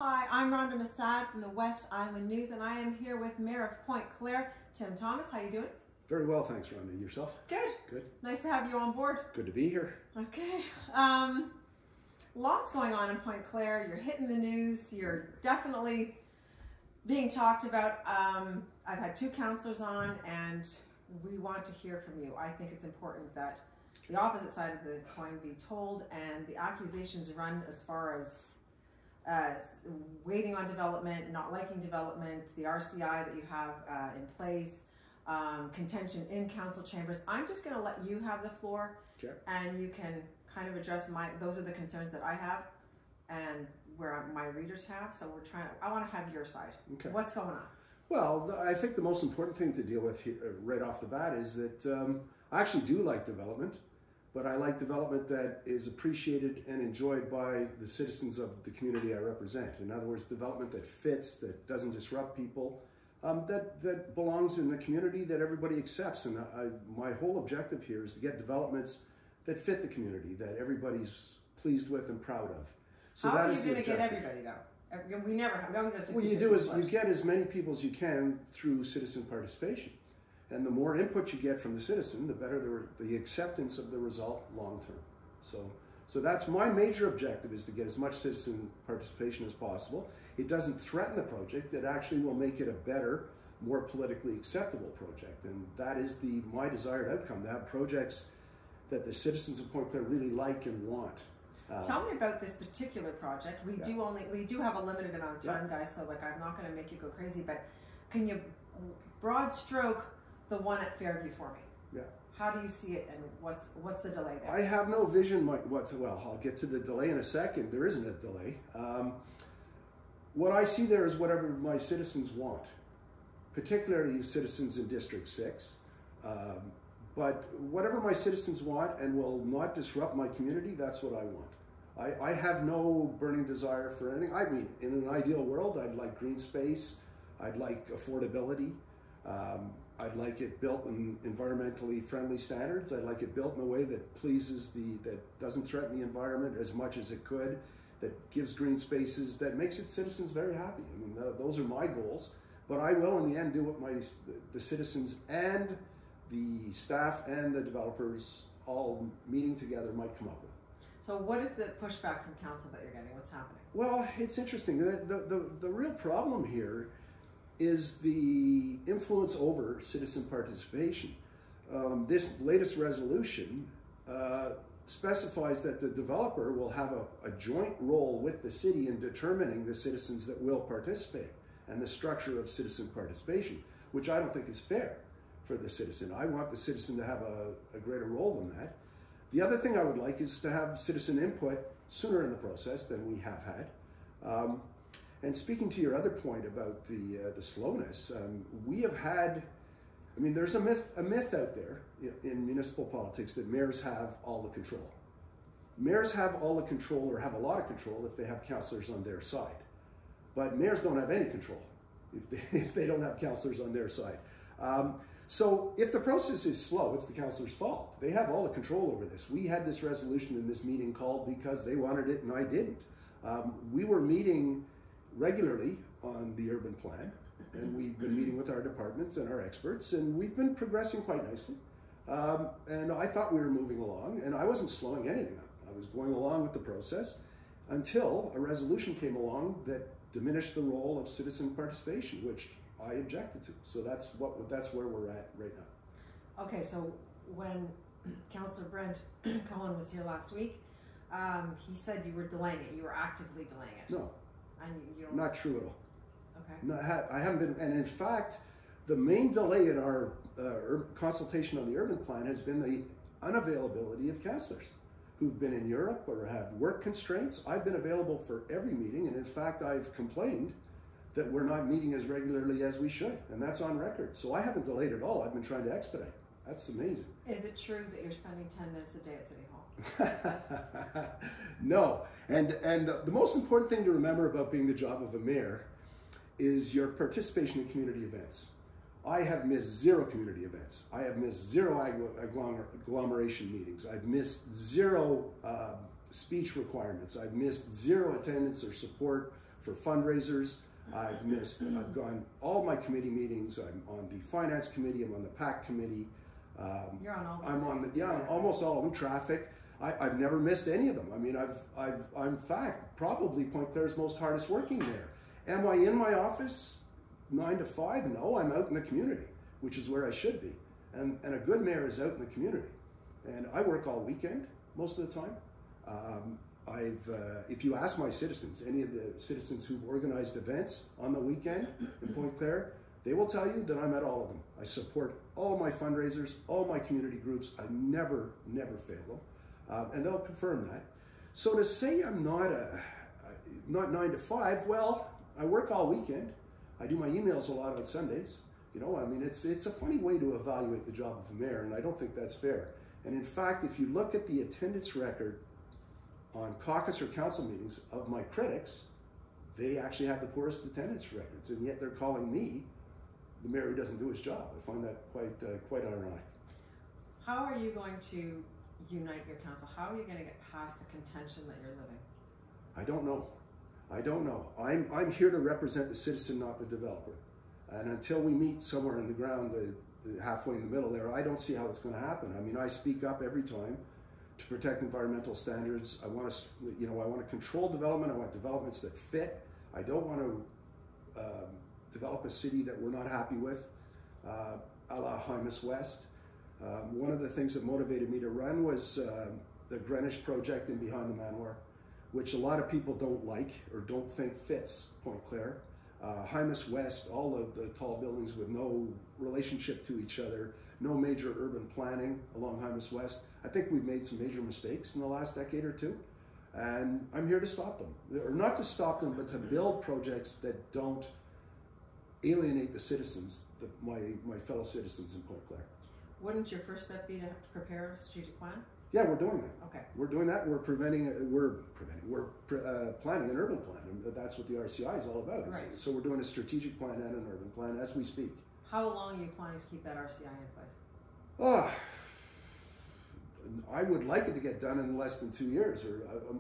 Hi, I'm Rhonda Massad from the West Island News, and I am here with Mayor of Pointe Claire, Tim Thomas. How you doing? Very well, thanks, Rhonda. And yourself? Good. Good. Nice to have you on board. Good to be here. Okay. Lots going on in Pointe Claire. You're hitting the news. You're definitely being talked about. I've had two councillors on, and we want to hear from you. I think it's important that the opposite side of the coin be told, and the accusations run as far as waiting on development, not liking development, the RCI that you have in place, contention in council chambers. I'm just going to let you have the floor, okay, and you can kind of address those are the concerns that I have and where my readers have. So I want to have your side. Okay. What's going on? Well, I think the most important thing to deal with here, right off the bat is that I actually do like development, but I like development that is appreciated and enjoyed by the citizens of the community I represent. In other words, development that fits, that doesn't disrupt people, that belongs in the community that everybody accepts. And my whole objective here is to get developments that fit the community, that everybody's pleased with and proud of. So how are you going to get everybody though? We never have. We always have 50, well, you do is you get as many people as you can through citizen participation. And the more input you get from the citizen, the better the acceptance of the result long term. So that's my major objective, is to get as much citizen participation as possible. It doesn't threaten the project. It actually will make it a better, more politically acceptable project. And that is my desired outcome, to have projects that the citizens of Pointe Claire really like and want. Tell me about this particular project. We do have a limited amount of time, guys, so I'm not going to make you go crazy, but can you broad stroke the one at Fairview for me? Yeah. How do you see it, and what's the delay there? I have no vision. Well, I'll get to the delay in a second. There isn't a delay. What I see there is whatever my citizens want, particularly citizens in District 6. But whatever my citizens want and will not disrupt my community, that's what I want. I have no burning desire for anything. I mean, in an ideal world, I'd like green space. I'd like affordability. I'd like it built in environmentally friendly standards. I'd like it built in a way that pleases that doesn't threaten the environment as much as it could, that gives green spaces, that makes its citizens very happy. I mean, those are my goals. But I will, in the end, do what the citizens and the staff and the developers all meeting together might come up with. So what is the pushback from council that you're getting? What's happening? Well, it's interesting. The real problem here is the influence over citizen participation. This latest resolution specifies that the developer will have a joint role with the city in determining the citizens that will participate and the structure of citizen participation, which I don't think is fair for the citizen. I want the citizen to have a greater role than that. The other thing I would like is to have citizen input sooner in the process than we have had. And speaking to your other point about the slowness, we have had, I mean, there's a myth out there in municipal politics that mayors have all the control. Mayors have all the control, or have a lot of control, if they have councillors on their side. But mayors don't have any control if they don't have councillors on their side. So if the process is slow, it's the councillor's fault. They have all the control over this. We had this resolution in this meeting called because they wanted it and I didn't. We were meeting regularly on the urban plan, and we've been meeting with our departments and our experts, and we've been progressing quite nicely. And I thought we were moving along, and I wasn't slowing anything up. I was going along with the process until a resolution came along that diminished the role of citizen participation, which I objected to. So that's where we're at right now. Okay, so when Councillor Brent Cohen was here last week, he said you were delaying it. You were actively delaying it. No, and you don't... Not true at all. Okay. No, I haven't been, and in fact, the main delay in our consultation on the urban plan has been the unavailability of councillors who've been in Europe or had work constraints. I've been available for every meeting, and in fact, I've complained that we're not meeting as regularly as we should, and that's on record. So I haven't delayed at all. I've been trying to expedite. That's amazing. Is it true that you're spending 10 minutes a day at City Hall? No, and the most important thing to remember about being the job of a mayor is your participation in community events. I have missed 0 community events. I have missed 0 agglomeration meetings. I've missed 0 speech requirements. I've missed 0 attendance or support for fundraisers. I've gone all my committee meetings. I'm on the finance committee, I'm on the PAC committee. You're on all the I'm on almost all of them. Traffic. I've never missed any of them. I mean, I'm in fact probably Pointe Claire's most hardest working mayor. Am I in my office 9 to 5? No, I'm out in the community, which is where I should be. And a good mayor is out in the community. And I work all weekend most of the time. If you ask my citizens, any of the citizens who've organized events on the weekend in Pointe Claire, they will tell you that I'm at all of them. I support all my fundraisers, all my community groups. I never fail them. And they'll confirm that. So to say I'm not 9 to 5, well, I work all weekend. I do my emails a lot on Sundays. You know, I mean, it's a funny way to evaluate the job of a mayor, and I don't think that's fair. And in fact, if you look at the attendance record on caucus or council meetings of my critics, they actually have the poorest attendance records, and yet they're calling me the mayor who doesn't do his job. I find that quite ironic. How are you going to unite your council? How are you going to get past the contention that you're living? I don't know. I'm here to represent the citizen, not the developer. And until we meet somewhere in the ground, halfway in the middle there, I don't see how it's going to happen. I mean, I speak up every time to protect environmental standards. I want to control development. I want developments that fit. I don't want to develop a city that we're not happy with, a la Hymas West. One of the things that motivated me to run was the Greenwich project in behind the Manoir, which a lot of people don't like or don't think fits Pointe Claire. Hymas West, all of the tall buildings with no relationship to each other, no major urban planning along Hymas West. I think we've made some major mistakes in the last decade or two, and I'm here to stop them. Or not to stop them, but to build projects that don't alienate the citizens, my fellow citizens in Pointe Claire. Wouldn't your first step be to prepare a strategic plan? Yeah, we're doing that. Okay. We're doing that. We're planning an urban plan, and that's what the RCI is all about. Right. So we're doing a strategic plan and an urban plan as we speak. How long are you planning to keep that RCI in place? I would like it to get done in less than 2 years.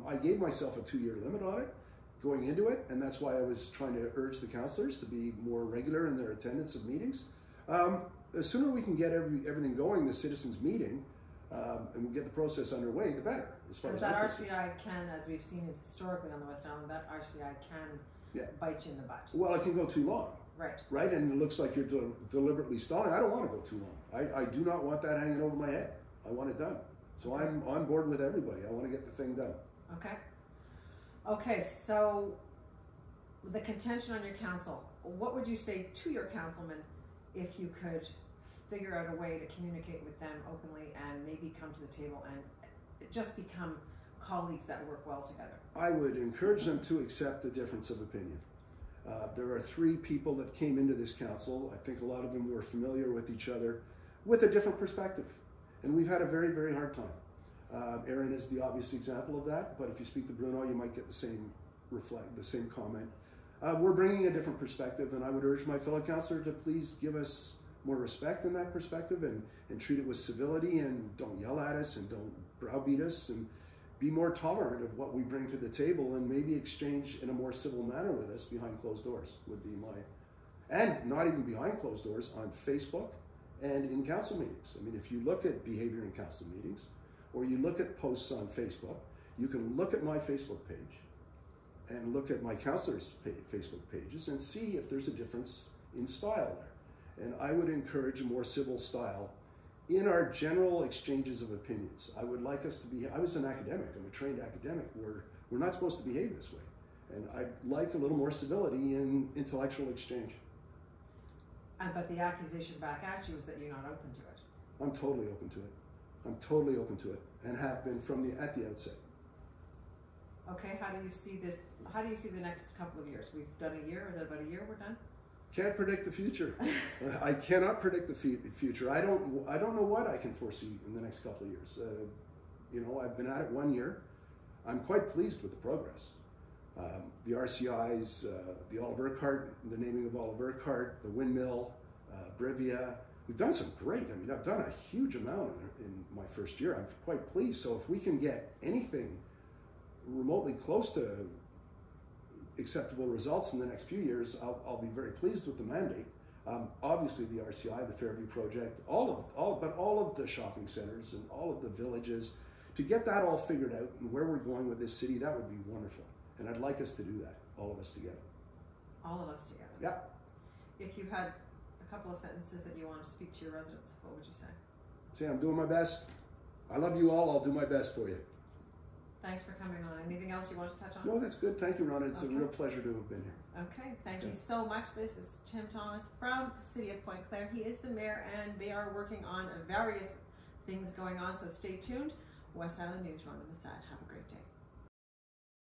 I gave myself a 2-year limit on it going into it, and that's why I was trying to urge the councillors to be more regular in their attendance of meetings. The sooner we can get everything going, the citizens meeting, and we get the process underway, the better. Because that RCI can, as we've seen historically on the West Island, that RCI can bite you in the butt. Well, it can go too long. Right. Right, and it looks like you're deliberately stalling. I don't want to go too long. I do not want that hanging over my head. I want it done. So I'm on board with everybody. I want to get the thing done. Okay. Okay, so the contention on your council, what would you say to your councilman if you could figure out a way to communicate with them openly and maybe come to the table and just become colleagues that work well together? I would encourage them to accept the difference of opinion. There are 3 people that came into this council. I think a lot of them were familiar with each other with a different perspective. And we've had a very, very hard time. Aaron is the obvious example of that, but if you speak to Bruno, you might get the same comment. We're bringing a different perspective, and I would urge my fellow councillor to please give us more respect in that perspective and treat it with civility, and don't yell at us and don't browbeat us, and be more tolerant of what we bring to the table, and maybe exchange in a more civil manner with us behind closed doors would be and not even behind closed doors, on Facebook and in council meetings. I mean, if you look at behavior in council meetings, or you look at posts on Facebook, you can look at my Facebook page and look at my councillors' Facebook pages and see if there's a difference in style there. And I would encourage a more civil style in our general exchanges of opinions. I would like us to be, I was an academic, I'm a trained academic, we're not supposed to behave this way. And I'd like a little more civility in intellectual exchange. But the accusation back at you is that you're not open to it. I'm totally open to it. I'm totally open to it, and have been at the outset. Okay, how do you see this? How do you see the next couple of years? We've done a year. Is it about a year we're done? Can't predict the future. I cannot predict the future. I don't know what I can foresee in the next couple of years. You know, I've been at it 1 year. I'm quite pleased with the progress. The RCIs, the Oliver Urquhart, the naming of Oliver Urquhart, the windmill, Brivia. We've done some great. I mean, I've done a huge amount in my first year. I'm quite pleased. So if we can get anything remotely close to acceptable results in the next few years, I'll be very pleased with the mandate. Obviously, the RCI, the Fairview project, all of the shopping centers and all of the villages, to get that all figured out and where we're going with this city, that would be wonderful. And I'd like us to do that, all of us together. All of us together. Yeah. If you had a couple of sentences that you want to speak to your residents, what would you say? Say, I'm doing my best. I love you all. I'll do my best for you. Thanks for coming on. Anything else you want to touch on? No, that's good. Thank you, Rhonda. It's a real pleasure to have been here. Okay, thank you so much. This is Tim Thomas from the City of Pointe Claire. He is the mayor, and they are working on various things going on, so stay tuned. West Island News, Rhonda Massad. Have a great day.